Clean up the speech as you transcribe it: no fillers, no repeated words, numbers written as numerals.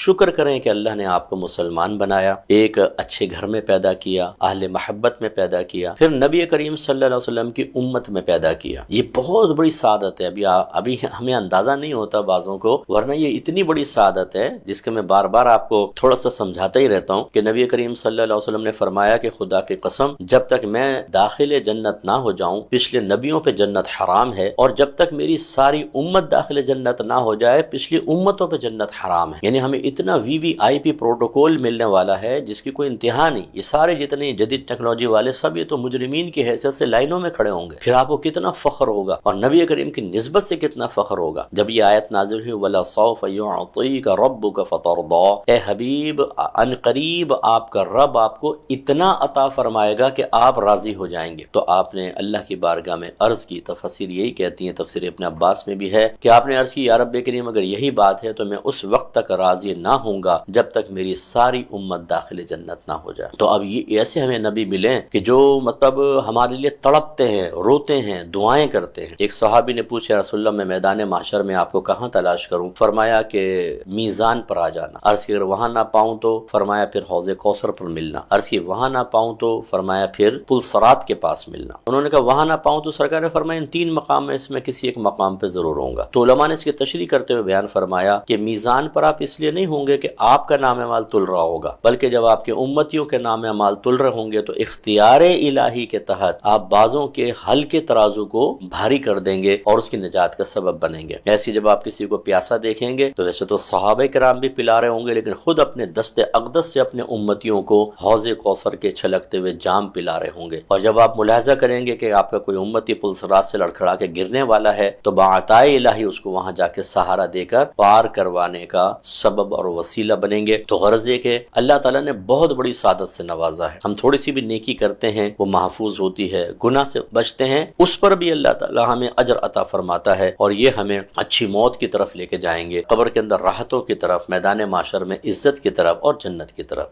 شکر کریں کہ اللہ نے آپ کو مسلمان بنایا، ایک اچھے گھر میں پیدا کیا، اہل محبت میں پیدا کیا، پھر نبی کریم صلی اللہ علیہ وسلم کی امت میں پیدا کیا۔ یہ بہت بڑی سعادت ہے، ابھی ہمیں اندازہ نہیں ہوتا بعضوں کو، ورنہ یہ اتنی بڑی سعادت ہے جس کے میں بار بار آپ کو تھوڑا سا سمجھاتا ہی رہتا ہوں کہ نبی کریم صلی اللہ علیہ وسلم نے فرمایا کہ خدا کی قسم جب تک میں داخل جنت نہ ہو جاؤں پچھلے نبیوں پہ جنت حرام ہے، اور جب تک میری ساری امت داخل جنت نہ ہو جائے پچھلی امتوں پہ جنت حرام ہے۔ یعنی ہمیں اتنا VVIP پروٹوکول ملنے والا ہے جس کی کوئی انتہا نہیں۔ یہ سارے جتنے جدید ٹیکنالوجی والے سب یہ تو مجرمین کی حیثیت سے لائنوں میں کھڑے ہوں گے، پھر آپ کو کتنا فخر ہوگا اور نبی کریم کی نسبت سے کتنا فخر ہوگا جب یہ آیت نازل ہوئی وَلَسَوْفَ يُعْطِيكَ رَبُّكَ فَتَرْضَىٰ، اے حبیب ان قریب آپ کا رب آپ کو اتنا عطا فرمائے گا کہ آپ راضی ہو جائیں گے۔ تو آپ نے اللہ کی بارگاہ میں عرض کی، تفسیر یہی کہتی ہیں، تفسیر ابن عباس میں بھی ہے کہ آپ نے عرض کی یا رب کریم اگر یہی بات ہے تو میں اس وقت تک راضی نہ ہوں گا جب تک میری ساری امت داخل جنت نہ ہو جائے۔ تو اب یہ ایسے ہمیں نبی ملیں کہ جو مطلب ہمارے لیے تڑپتے ہیں، روتے ہیں، دعائیں کرتے ہیں۔ ایک صحابی نے پوچھا رسول اللہ میں میدان محشر میں آپ کو کہاں تلاش کروں؟ فرمایا کہ میزان پر آ جانا۔ عرض کی اگر وہاں نہ پاؤں تو فرمایا پھر حوض کوثر پر ملنا۔ عرض کی وہاں نہ پاؤں تو فرمایا پھر پل صراط کے پاس ملنا۔ انہوں نے کہا وہاں نہ پاؤں تو سرکار نے فرمایا ان 3 مقام میں اس میں کسی ایک مقام پہ ضرور ہوں گا۔ تو علماء نے اس کی تشریح کرتے ہوئے بیان فرمایا کہ میزان پر آپ اس لیے نہیں ہوں گے کہ آپ کا نام اعمال تل رہا ہوگا، بلکہ جب آپ کے امتیوں کے نام اعمال تل رہے ہوں گے تو اختیار الہی کے تحت آپ بعضوں کے ہلکے ترازو کو بھاری کر دیں گے اور اس کی نجات کا سبب بنیں گے۔ ایسی جب آپ کسی کو پیاسا دیکھیں گے تو ویسے تو صحابہ کرام بھی پلا رہے ہوں گے، لیکن خود اپنے دست اقدس سے اپنے امتیوں کو حوض کوثر کے چھلکتے ہوئے جام پلا رہے ہوں گے۔ اور جب آپ ملاحظہ کریں گے کہ آپ کا کوئی امتی پل صراط سے لڑکھڑا کے گرنے والا ہے تو بعطاء الہی اس کو وہاں جا کے سہارا دے کر پار کروانے کا سبب اور وسیلہ بنیں گے۔ تو غرض یہ کہ اللہ تعالیٰ نے بہت بڑی سعادت سے نوازا ہے۔ ہم تھوڑی سی بھی نیکی کرتے ہیں وہ محفوظ ہوتی ہے، گناہ سے بچتے ہیں اس پر بھی اللہ تعالیٰ ہمیں اجر عطا فرماتا ہے، اور یہ ہمیں اچھی موت کی طرف لے کے جائیں گے، قبر کے اندر راحتوں کی طرف، میدان محشر میں عزت کی طرف اور جنت کی طرف۔